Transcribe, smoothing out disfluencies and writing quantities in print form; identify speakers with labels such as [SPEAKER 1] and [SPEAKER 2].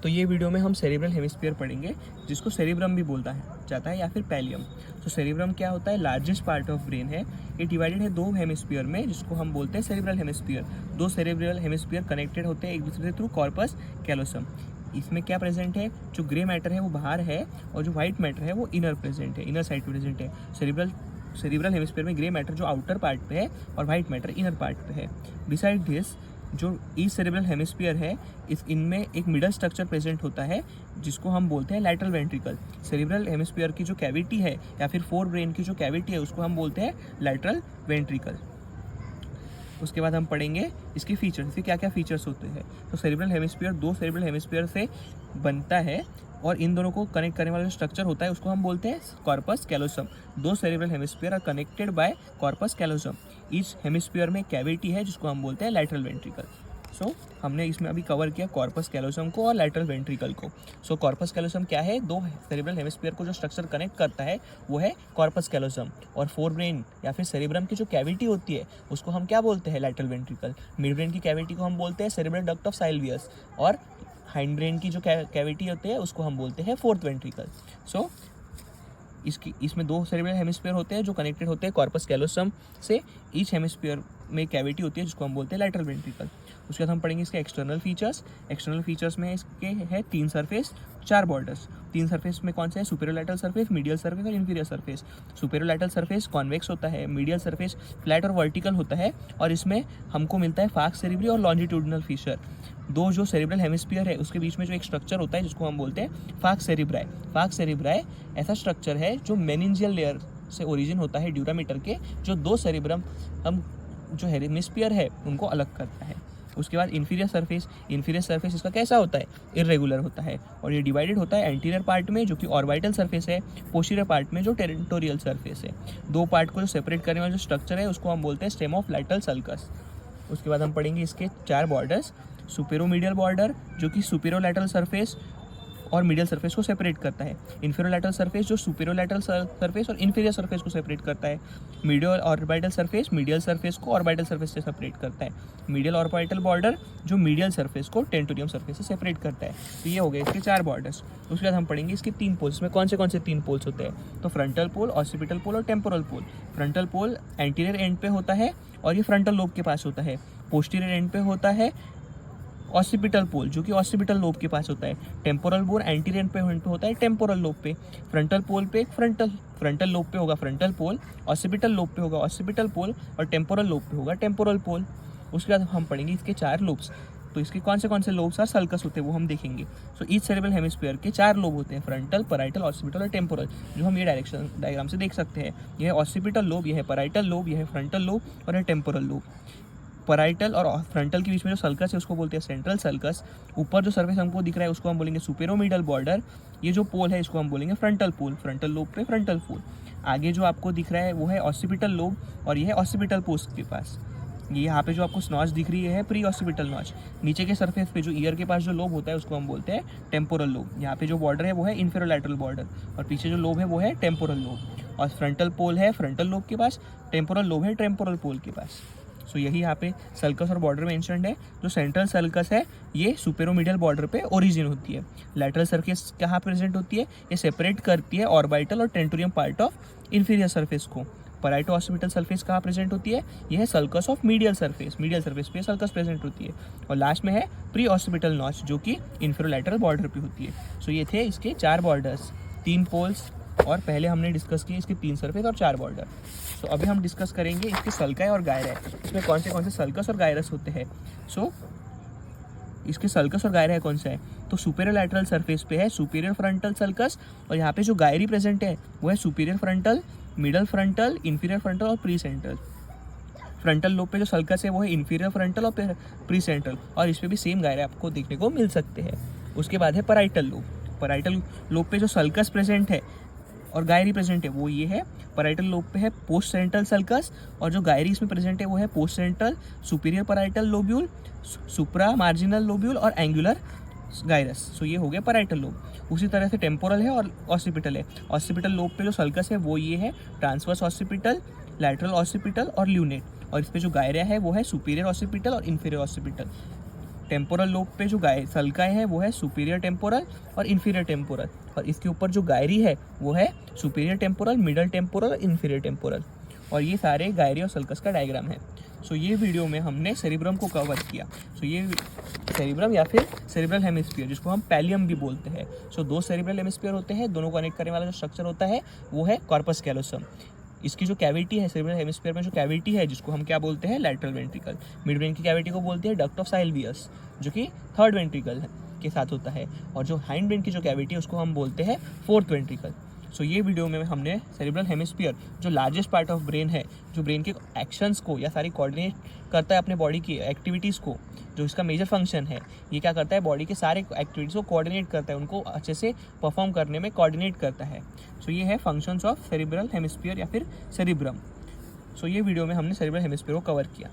[SPEAKER 1] तो ये वीडियो में हम सेरिब्रल हेमिस्फीयर पढ़ेंगे, जिसको सेरिब्रम भी बोलता है जाता है या फिर पैलियम। तो सेरिब्रम क्या होता है? लार्जेस्ट पार्ट ऑफ ब्रेन है। ये डिवाइडेड है दो हेमिस्फीयर में, जिसको हम बोलते हैं सेरिब्रल हेमिस्फीयर। दो सेरिब्रल हेमिस्फीयर कनेक्टेड होते हैं एक दूसरे से थ्रू कॉर्पस कैलोसम। इसमें क्या प्रेजेंट है? जो ग्रे मैटर है वो बाहर है और जो व्हाइट मैटर है वो इनर प्रेजेंट है, इनर साइड प्रेजेंट है। सेरिब्रल हेमिस्फीयर में ग्रे मैटर जो आउटर पार्ट पे है और व्हाइट मैटर इनर पार्ट पे है। बिसाइड दिस जो ईस्ट सेरिब्रल हेमिस्फीयर है, इनमें एक मिडल स्ट्रक्चर प्रेजेंट होता है जिसको हम बोलते हैं लैटरल वेंट्रिकल। सेरिब्रल हेमिस्फीयर की जो कैविटी है या फिर फोर ब्रेन की जो कैविटी है उसको हम बोलते हैं लैटरल वेंट्रिकल। उसके बाद हम पढ़ेंगे इसके फीचर्स, इसके क्या क्या फीचर्स होते हैं। तो सेरिब्रल हेमिस्फीयर दो सेरिब्रल हेमिस्फीयर से बनता है और इन दोनों को कनेक्ट करने वाला जो स्ट्रक्चर होता है उसको हम बोलते हैं कॉर्पस कैलोसम। दो cerebral hemisphere are connected by corpus callosum. Each hemisphere में कैविटी है जिसको हम बोलते हैं लैटरल वेंट्रिकल। हमने इसमें अभी कवर किया कॉर्पस कैलोसम को और लैटरल वेंट्रिकल को। कॉर्पस कैलोसम क्या है? दो सेरिब्रल हेमिस्फीयर को जो स्ट्रक्चर कनेक्ट करता है वो है कॉर्पस कैलोसम। और फोर ब्रेन या फिर सेरिब्रम की जो कैविटी होती है उसको हम क्या बोलते हैं? Lateral ventricle. मिड ब्रेन की कैविटी को हम बोलते हैं सेरिब्रल डक्ट ऑफ साइलवियस और हाइंड ब्रेन की जो कैविटी होती है उसको हम बोलते हैं फोर्थ वेंट्रिकल। इसमें दो सेरिब्रल हेमिस्फीयर होते हैं जो कनेक्टेड होते हैं कॉर्पस कैलोसम से। ईच हेमिस्फीयर में कैविटी होती है जिसको हम बोलते हैं लैटरल वेंट्रिकल। उसके बाद हम पढ़ेंगे इसके एक्सटर्नल फीचर्स। एक्सटर्नल फीचर्स में इसके है तीन सरफेस, चार बॉर्डर्स। तीन सरफेस में कौन से है? Superior lateral surface, medial surface और inferior surface. Superior lateral surface convex होता है, मीडियल सरफेस फ्लैट और वर्टिकल होता है और इसमें हमको मिलता है फार्क सेरिब्री और लॉन्जिट्यूडिनल फीचर। दो जो सेरिब्रल हेमिस्फीयर है उसके बीच में जो एक स्ट्रक्चर होता है जिसको हम बोलते हैं फार्क सेरिब्राई। फार्क सेरिब्राई ऐसा स्ट्रक्चर है जो मेनिंजियल लेयर से ओरिजिन होता है ड्यूरामीटर के, जो दो सेरिब्रम हम जो हेमिस्फीयर है उनको अलग करता है। उसके बाद इंफीरियर सरफेस इसका कैसा होता है? इरेगुलर होता है और ये डिवाइडेड होता है एंटीरियर पार्ट में जो कि ऑर्बिटल सरफेस है, पोस्टीरियर पार्ट में जो टेरिटोरियल सरफेस है। दो पार्ट को जो सेपरेट करने वाला जो स्ट्रक्चर है उसको हम बोलते हैं स्टेम ऑफ लैटरल सल्कस। उसके बाद हम पढ़ेंगे इसके चार बॉर्डर्स। सुपेरोमीडियल बॉर्डर जो कि सुपेरियर लैटरल सरफेस और मीडियल सरफेस को सेपरेट करता है। इंफीरियर लैटरल सरफेस जो सुपेरियर लैटरल सरफेस और इंफीरियर सरफेस को सेपरेट करता है। Medial orbital surface medial surface को ऑर्बिटल सरफेस से सेपरेट करता है। मीडियल ऑर्बिटल बॉर्डर जो मीडियल सरफेस को टेंटोरियम सरफेस से सेपरेट करता है। तो ये हो गए इसके चार बॉर्डर्स। उसके बाद हम पढ़ेंगे इसके तीन पोल्स में कौन से तीन पोल्स होते हैं। तो फ्रंटल पोल, ऑसिपिटल पोल और temporal pole. Frontal pole anterior end पे होता है और ये फ्रंटल लोब के पास होता है। पोस्टीरियर एंड पे होता है ऑसिपिटल पोल जो कि ऑसिपिटल लोब के पास होता है। टेम्पोरल पोल एंटीरियर पे होता है टेम्पोरल लोब पे। फ्रंटल पोल पे फ्रंटल लोब पे होगा फ्रंटल पोल, ऑसिपिटल लोब पे होगा ऑसिपिटल पोल और टेम्पोरल लोब पे होगा टेम्पोरल पोल। उसके बाद हम पढ़ेंगे इसके चार लोब्स। तो इसके कौन से लोब्स और सल्कस होते हैं वो हम देखेंगे। ईच सेरिब्रल हेमिस्फीयर के चार लोब होते हैं, फ्रंटल, पैराइटल, ऑसिपिटल और टेम्पोरल, जो हम ये डायग्राम से देख सकते हैं। यह है ऑसिपिटल लोब, यह है पैराइटल लोब, यह है फ्रंटल लोब और यह टेम्पोरल लोब। पैराइटल और फ्रंटल के बीच में जो सल्कस है उसको बोलते हैं सेंट्रल सल्कस। ऊपर जो सरफेस हमको दिख रहा है उसको हम बोलेंगे सुपेरोमीडियल बॉर्डर। ये जो पोल है इसको हम बोलेंगे फ्रंटल पोल, फ्रंटल लोब पे फ्रंटल पोल। आगे जो आपको दिख रहा है वो है ऑसिपिटल लोब और ये है ऑसिपिटल पोस्ट के पास। ये यहाँ पे जो आपको नॉच दिख रही है प्री ऑसिपिटल नॉच। नीचे के सरफेस पे जो ईयर के पास जो लोब होता है उसको हम बोलते हैं टेम्पोरल लोब। यहाँ पे जो बॉर्डर है वो है इंफीरियर लैटरल बॉर्डर और पीछे जो लोब है वो है टेम्पोरल लोब। और फ्रंटल पोल है फ्रंटल लोब के पास, टेम्पोरल लोब है टेम्पोरल पोल के पास। यही यहाँ पे सल्कस और बॉर्डर मेंशन्ड है। जो सेंट्रल सल्कस है ये सुपेरोमीडियल बॉर्डर पे ओरिजिन होती है। लैटरल सरफेस कहाँ प्रेजेंट होती है? ये सेपरेट करती है ऑर्बिटल और tentorium part of inferior surface को। पैराइटो ऑसिपिटल सरफेस कहाँ प्रेजेंट होती है? यह है सल्कस ऑफ मीडियल सरफेस पे सल्कस प्रेजेंट होती है। और लास्ट में है प्री ऑसिपिटल नॉच जो कि इंफीरियर लैटरल बॉर्डर पे होती है। ये थे इसके चार बॉर्डर्स, तीन पोल्स और पहले हमने डिस्कस किए इसके तीन सरफेस और चार बॉर्डर। अभी हम डिस्कस करेंगे इसके सल्काई और गायराई, इसमें कौन से सल्कस और गायरस होते हैं। इसके सल्कस और गायराई कौन सा है? तो सुपेरियर लैटरल सरफेस पे है सुपेरियर फ्रंटल सल्कस और यहाँ पे जो गायरी प्रेजेंट है वो है superior frontal, middle frontal, inferior frontal और प्री सेंट्रल। फ्रंटल लोब पे जो सल्कस है वो है इंफीरियर फ्रंटल और प्री सेंट्रल और इस पर भी सेम गायराई आपको देखने को मिल सकते हैं। उसके बाद है पैराइटल लोब। पैराइटल लोब पे जो सल्कस प्रेजेंट है और गायरी प्रेजेंट है वो ये है। पैराइटल लोब पे है पोस्ट सेंट्रल सल्कस और जो गायरी इसमें प्रेजेंट है वो है post central, superior parietal lobule, supra marginal lobule और एंगुलर गायरस। ये हो गया पैराइटल लोब। उसी तरह से टेम्पोरल है और ऑसिपिटल है। ऑसिपिटल लोब पे जो सल्कस है वो ये है ट्रांसवर्स ऑसिपिटल, लैटरल ऑसिपिटल और ल्यूनेट और इस पे जो गायरिया है वो है सुपीरियर ऑसिपिटल और इंफीरियर ऑसिपिटल। टेम्पोरल लोब पे जो सल्काई है वो है सुपीरियर टेम्पोरल और इन्फीरियर टेम्पोरल, और इसके ऊपर जो गायरी है वो है सुपीरियर टेम्पोरल, मिडल टेम्पोरल और इन्फीरियर टेम्पोरल। और ये सारे गायरी और सल्कस का डायग्राम है। सो ये वीडियो में हमने सेरिब्रम को कवर किया। सो ये सेरिब्रम या फिर सेरिब्रल हेमिस्फीयर जिसको हम पैलियम भी बोलते हैं। सो 2 सेरिब्रल हेमिस्फीयर होते हैं, दोनों कनेक्ट करने वाला जो स्ट्रक्चर होता है वो है कॉर्पस कैलोसम। इसकी जो कैविटी है सेरिब्रल हेमिस्फीयर में, जो कैविटी है जिसको हम क्या बोलते हैं, लैटरल वेंट्रिकल। मिड ब्रेन की कैविटी को बोलते हैं डक्ट ऑफ साइल्वियस, जो कि थर्ड वेंट्रिकल के साथ होता है, और जो हाइंड ब्रेन की जो कैविटी है उसको हम बोलते हैं फोर्थ वेंट्रिकल। सो ये वीडियो में हमने सेरिब्रल हेमिस्फीयर जो लार्जेस्ट पार्ट ऑफ ब्रेन है, जो ब्रेन के एक्शंस को या सारी कोऑर्डिनेट करता है अपने बॉडी की एक्टिविटीज़ को, जो इसका मेजर फंक्शन है, ये क्या करता है, बॉडी के सारे एक्टिविटीज़ को कोऑर्डिनेट करता है, उनको अच्छे से परफॉर्म करने में कोऑर्डिनेट करता है। सो ये है फंक्शंस ऑफ सेरिब्रल हेमिस्फीयर या फिर सेरिब्रम। सो ये वीडियो में हमने सेरिब्रल हेमिस्फीयर को कवर किया।